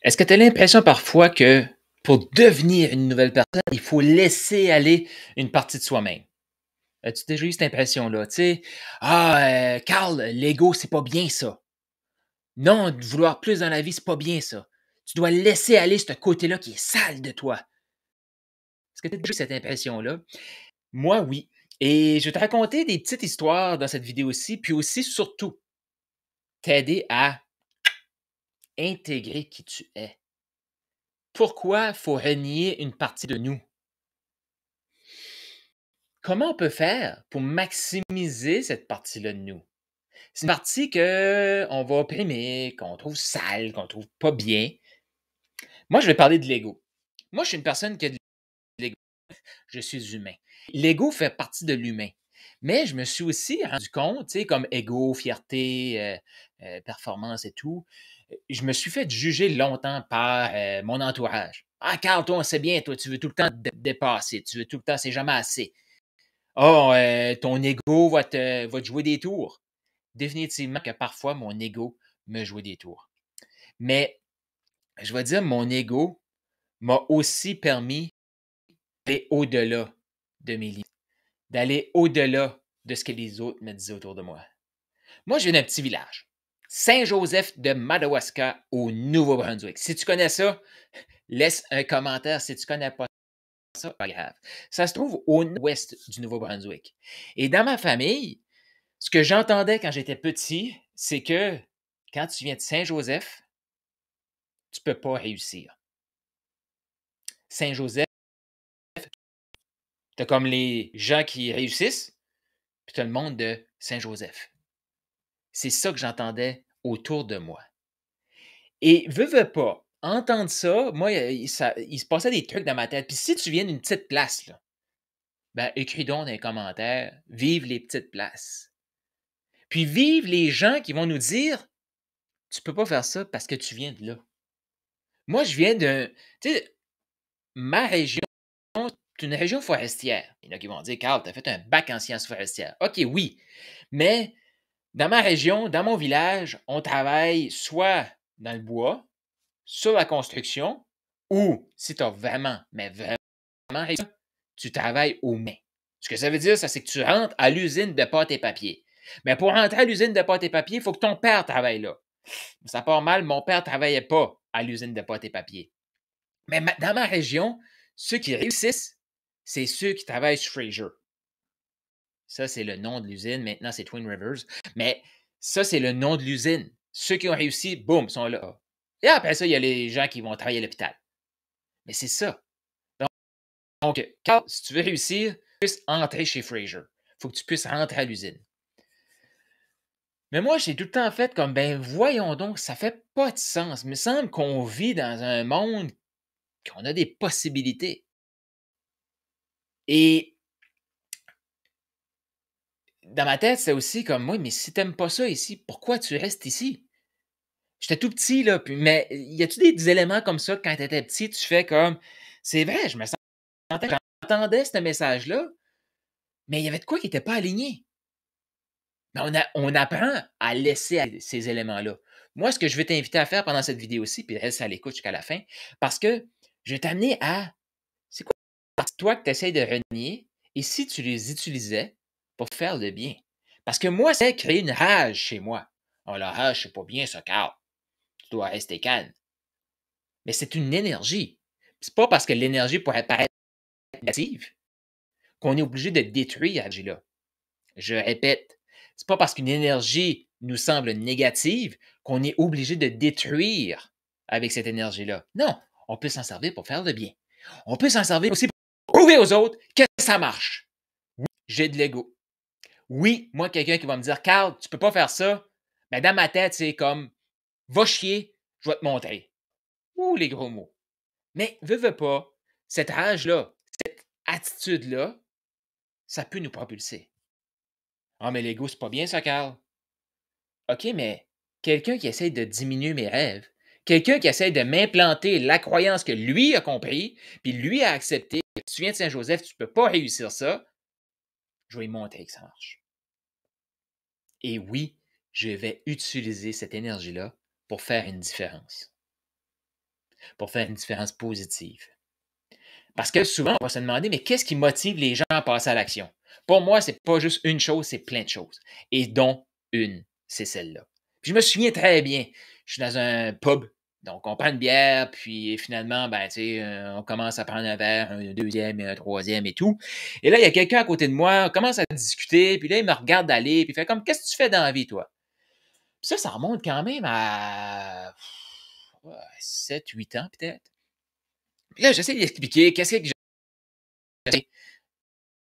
Est-ce que tu as l'impression parfois que pour devenir une nouvelle personne, il faut laisser aller une partie de soi-même? As-tu déjà eu cette impression-là? Tu sais, ah, Carl, l'ego, c'est pas bien ça. Non, de vouloir plus dans la vie, c'est pas bien ça. Tu dois laisser aller ce côté-là qui est sale de toi. Est-ce que tu as déjà eu cette impression-là? Moi, oui. Et je vais te raconter des petites histoires dans cette vidéo-ci, puis aussi, surtout, t'aider à intégrer qui tu es. Pourquoi faut renier une partie de nous? Comment on peut faire pour maximiser cette partie-là de nous? C'est une partie qu'on va opprimer, qu'on trouve sale, qu'on trouve pas bien. Moi, je vais parler de l'ego. Moi, je suis une personne qui a de l'ego. Je suis humain. L'ego fait partie de l'humain. Mais je me suis aussi rendu compte, tu sais, comme ego, fierté, performance et tout, je me suis fait juger longtemps par mon entourage. Ah, Carl, toi, on sait bien, toi, tu veux tout le temps te dépasser, tu veux tout le temps, c'est jamais assez. Oh, ton ego va te jouer des tours. Définitivement que parfois, mon ego me jouait des tours. Mais je vais dire, mon ego m'a aussi permis d'aller au-delà de mes limites, d'aller au-delà de ce que les autres me disaient autour de moi. Moi, je viens d'un petit village, Saint-Joseph de Madawaska, au Nouveau-Brunswick. Si tu connais ça, laisse un commentaire. Si tu connais pas ça, pas grave. Ça se trouve au nord-ouest du Nouveau-Brunswick. Et dans ma famille, ce que j'entendais quand j'étais petit, c'est que quand tu viens de Saint-Joseph, tu peux pas réussir. Saint-Joseph, tu as comme les gens qui réussissent, puis tu as le monde de Saint-Joseph. C'est ça que j'entendais autour de moi. Et veux pas, entendre ça, moi, il se passait des trucs dans ma tête. Puis si tu viens d'une petite place, là, ben, écris donc dans les commentaires, vive les petites places. Puis vive les gens qui vont nous dire, tu peux pas faire ça parce que tu viens de là. Moi, je viens d'un, tu sais, ma région, c'est une région forestière. Il y en a qui vont dire, Carl, tu as fait un bac en sciences forestières. OK, oui. Mais dans ma région, dans mon village, on travaille soit dans le bois, sur la construction, ou si tu as vraiment, mais vraiment réussi, tu travailles aux mains. Ce que ça veut dire, ça, c'est que tu rentres à l'usine de pâte et papier. Mais pour rentrer à l'usine de pâte et papier, il faut que ton père travaille là. Ça part mal, mon père ne travaillait pas à l'usine de pâte et papier. Mais dans ma région, ceux qui réussissent, c'est ceux qui travaillent sur Fraser. Ça, c'est le nom de l'usine. Maintenant, c'est Twin Rivers. Mais ça, c'est le nom de l'usine. Ceux qui ont réussi, boum, sont là. Et après ça, il y a les gens qui vont travailler à l'hôpital. Mais c'est ça. Donc, Carl, si tu veux réussir, tu puisses entrer chez Fraser. Il faut que tu puisses rentrer à l'usine. Mais moi, j'ai tout le temps fait comme, ben voyons donc, ça fait pas de sens. Il me semble qu'on vit dans un monde, qu'on a des possibilités. Et dans ma tête, c'est aussi comme, moi, mais si t'aimes pas ça ici, pourquoi tu restes ici? J'étais tout petit, là, puis, mais y a-tu des éléments comme ça quand t'étais petit, tu fais comme, c'est vrai, je me sentais, j'entendais ce message-là, mais il y avait de quoi qui n'était pas aligné. Mais on apprend à laisser aller ces éléments-là. Moi, ce que je vais t'inviter à faire pendant cette vidéo-ci, puis reste à l'écoute jusqu'à la fin, parce que je vais t'amener à, c'est quoi les parties de toi que tu essaies de renier, et si tu les utilisais pour faire le bien. Parce que moi, c'est créer une rage chez moi. Oh, la rage, c'est pas bien ça, Carl. Tu dois rester calme. Mais c'est une énergie. C'est pas parce que l'énergie pourrait paraître négative qu'on est obligé de détruire cette énergie-là. Je répète, c'est pas parce qu'une énergie nous semble négative qu'on est obligé de détruire avec cette énergie-là. Non, on peut s'en servir pour faire le bien. On peut s'en servir aussi pour prouver aux autres que ça marche. Oui, j'ai de l'ego. Oui, moi, quelqu'un qui va me dire, Carl, tu peux pas faire ça, mais dans ma tête, c'est comme, va chier, je vais te montrer. Ouh, les gros mots. Mais veux pas, cette rage-là, cette attitude-là, ça peut nous propulser. Ah, mais l'ego, c'est pas bien ça, Carl. OK, mais quelqu'un qui essaie de diminuer mes rêves, quelqu'un qui essaie de m'implanter la croyance que lui a compris, puis lui a accepté, que tu viens de Saint-Joseph, tu ne peux pas réussir ça, je vais lui montrer que ça marche. Et oui, je vais utiliser cette énergie-là pour faire une différence. pour faire une différence positive. Parce que souvent, on va se demander, mais qu'est-ce qui motive les gens à passer à l'action? Pour moi, c'est pas juste une chose, c'est plein de choses. Et dont une, c'est celle-là. Puis je me souviens très bien, je suis dans un pub, donc on prend une bière, puis finalement, ben, tu sais, on commence à prendre un verre, un deuxième et un troisième et tout. Et là, il y a quelqu'un à côté de moi, on commence à discuter, puis là, il me regarde aller, puis il fait comme, qu'est-ce que tu fais dans la vie, toi? Puis ça remonte quand même à 7, 8 ans peut-être. Puis là, j'essaie d'expliquer qu'est-ce que j'ai.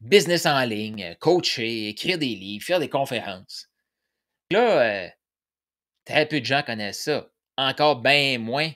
Business en ligne, coacher, écrire des livres, faire des conférences. Là, très peu de gens connaissent ça. Encore bien moins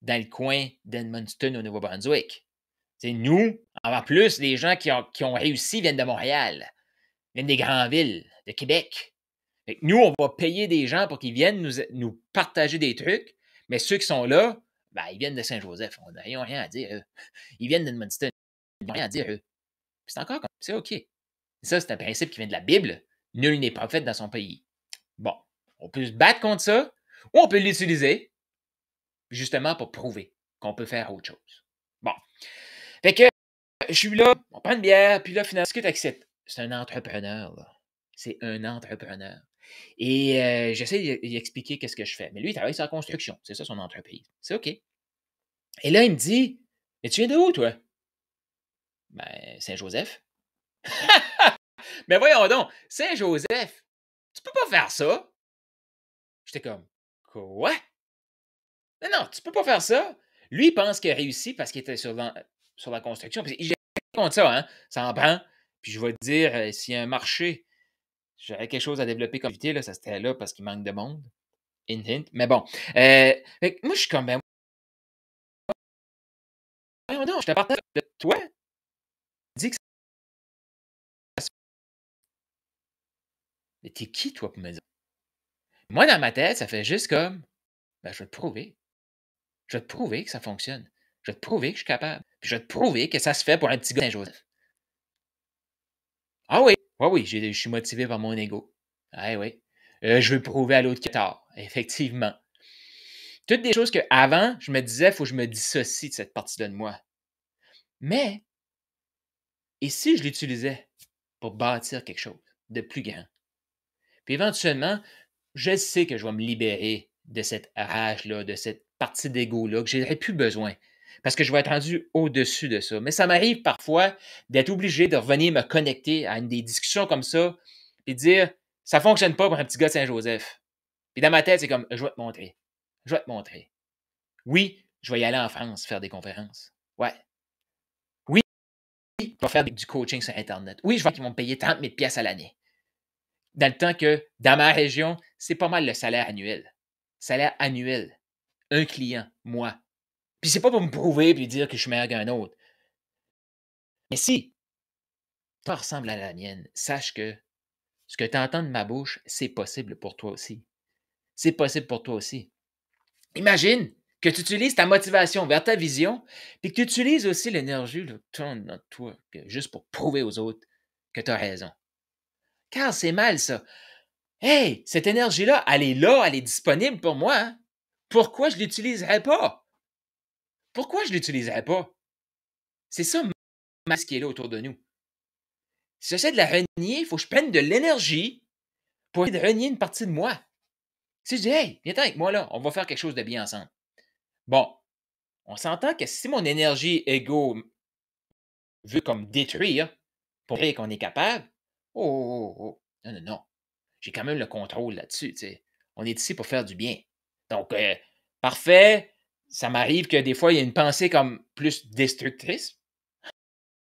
dans le coin d'Edmundston au Nouveau-Brunswick. C'est nous, en plus, les gens qui ont réussi viennent de Montréal, viennent des grandes villes, de Québec. Fait que nous, on va payer des gens pour qu'ils viennent nous partager des trucs, mais ceux qui sont là, ben, ils viennent de Saint-Joseph. Ils n'ont rien à dire, eux. Ils viennent d'Edmundston. Ils n'ont rien à dire, eux. C'est encore comme ça, OK. Ça, c'est un principe qui vient de la Bible. Nul n'est prophète dans son pays. Bon, on peut se battre contre ça, ou on peut l'utiliser, justement, pour prouver qu'on peut faire autre chose. Bon. Fait que, je suis là, on prend une bière, puis là, finalement, ce que tu acceptes, c'est un entrepreneur, là. C'est un entrepreneur. Et j'essaie d'y expliquer qu'est-ce que je fais. Mais lui, il travaille sur la construction. C'est ça, son entreprise. C'est OK. Et là, il me dit, mais tu viens de où, toi? Ben, Saint-Joseph. Mais voyons donc, Saint-Joseph, tu peux pas faire ça. J'étais comme, quoi? Non, non, tu peux pas faire ça. Lui, il pense qu'il a réussi parce qu'il était sur la construction. Puis j'ai contre ça, hein? Ça en prend. Puis je vais te dire, s'il y a un marché, j'aurais quelque chose à développer comme activité, là, ça serait là parce qu'il manque de monde. Hint, hint. Mais bon. Fait que moi, je suis comme, ben, voyons donc, je te partage de toi. Dis que ça se. Mais t'es qui, toi, pour me dire? Moi, dans ma tête, ça fait juste comme, ben, je vais te prouver. Je vais te prouver que ça fonctionne. Je vais te prouver que je suis capable. Puis je vais te prouver que ça se fait pour un petit gars de Saint-Joseph. Ah oui, oui, oui, je suis motivé par mon ego. Ah oui. Je veux prouver à l'autre qu'il a tort. Effectivement. Toutes des choses qu'avant, je me disais, il faut que je me dissocie de cette partie-là de moi. Mais, et si je l'utilisais pour bâtir quelque chose de plus grand? Puis éventuellement, je sais que je vais me libérer de cette rage-là, de cette partie d'ego-là que j'aurais plus besoin. Parce que je vais être rendu au-dessus de ça. Mais ça m'arrive parfois d'être obligé de revenir me connecter à une des discussions comme ça et dire ça ne fonctionne pas pour un petit gars de Saint-Joseph. Puis dans ma tête, c'est comme je vais te montrer. Je vais te montrer. Oui, je vais y aller en France faire des conférences. Ouais. Oui, je vais faire du coaching sur Internet. Oui, je vais qu'ils vont me payer 30 000 à l'année. Dans le temps que, dans ma région, c'est pas mal le salaire annuel. Salaire annuel. Un client, moi. Puis c'est pas pour me prouver puis dire que je suis meilleur qu'un autre. Mais si toi ressemble à la mienne, sache que ce que tu entends de ma bouche, c'est possible pour toi aussi. C'est possible pour toi aussi. Imagine que tu utilises ta motivation vers ta vision, puis que tu utilises aussi l'énergie de toi, juste pour prouver aux autres que tu as raison. Car c'est mal, ça. Hey, cette énergie-là, elle est disponible pour moi. Hein? Pourquoi je ne l'utiliserais pas? Pourquoi je ne l'utiliserais pas? C'est ça, ce qui est là autour de nous. Si j'essaie de la renier, il faut que je prenne de l'énergie pour essayer de renier une partie de moi. Si je dis, hey, viens avec moi là, on va faire quelque chose de bien ensemble. Bon, on s'entend que si mon énergie égo veut comme détruire pour dire qu'on est capable, non, non, non. J'ai quand même le contrôle là-dessus. T'sais. On est ici pour faire du bien. Donc, parfait. Ça m'arrive que des fois, il y a une pensée comme plus destructrice.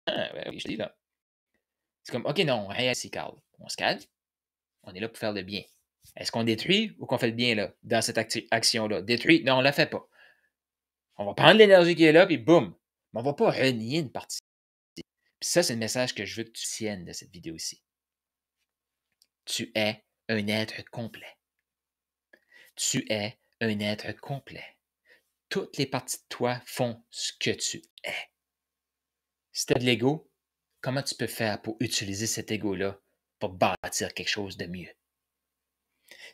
Ah, ouais, oui, je dis là. C'est comme, OK, non, rien ici, Carl. On se calme. On est là pour faire le bien. Est-ce qu'on détruit ou qu'on fait le bien là, dans cette action-là? Détruit? Non, on ne la fait pas. On va prendre l'énergie qui est là, puis boum. Mais on ne va pas renier une partie. Puis ça, c'est le message que je veux que tu tiennes de cette vidéo-ci. Tu es un être complet. Tu es un être complet. Toutes les parties de toi font ce que tu es. Si tu as de l'ego, comment tu peux faire pour utiliser cet ego-là pour bâtir quelque chose de mieux?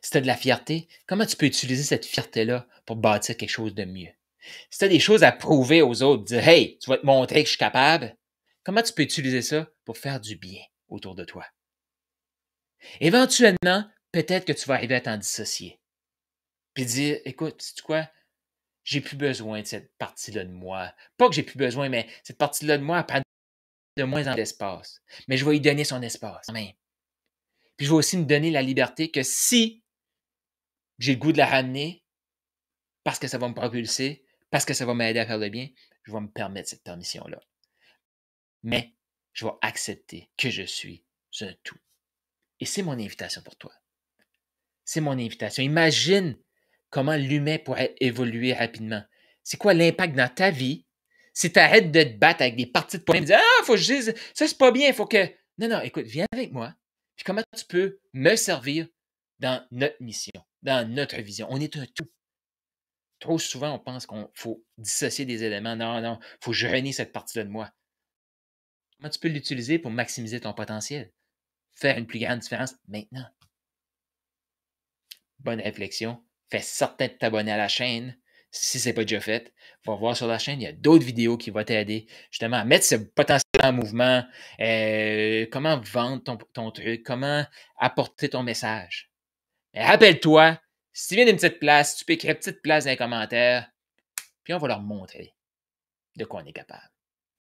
Si tu as de la fierté, comment tu peux utiliser cette fierté-là pour bâtir quelque chose de mieux? Si tu as des choses à prouver aux autres, dire hey, tu vas te montrer que je suis capable, comment tu peux utiliser ça pour faire du bien autour de toi? Éventuellement, peut-être que tu vas arriver à t'en dissocier. Puis dire écoute, sais-tu quoi? J'ai plus besoin de cette partie-là de moi. Pas que j'ai plus besoin, mais cette partie-là de moi elle prend de moins en moins d'espace. Mais je vais lui donner son espace quand même. Puis je vais aussi me donner la liberté que si j'ai le goût de la ramener, parce que ça va me propulser, parce que ça va m'aider à faire le bien, je vais me permettre cette permission-là. Mais je vais accepter que je suis un tout. Et c'est mon invitation pour toi. C'est mon invitation. Imagine comment l'humain pourrait évoluer rapidement. C'est quoi l'impact dans ta vie si tu arrêtes de te battre avec des parties de poing et de dire ah, faut que je dise, ça c'est pas bien, il faut que. Non, non, écoute, viens avec moi. Puis comment tu peux me servir dans notre mission, dans notre vision. On est un tout. Trop souvent, on pense qu'il faut dissocier des éléments. Non, non, il faut que je renie cette partie-là de moi. Comment tu peux l'utiliser pour maximiser ton potentiel? Faire une plus grande différence maintenant. Bonne réflexion. Fais certain de t'abonner à la chaîne si ce n'est pas déjà fait. Va voir sur la chaîne, il y a d'autres vidéos qui vont t'aider justement à mettre ce potentiel en mouvement, comment vendre ton truc, comment apporter ton message. Mais rappelle-toi, si tu viens d'une petite place, tu peux écrire petite place dans les commentaires, puis on va leur montrer de quoi on est capable.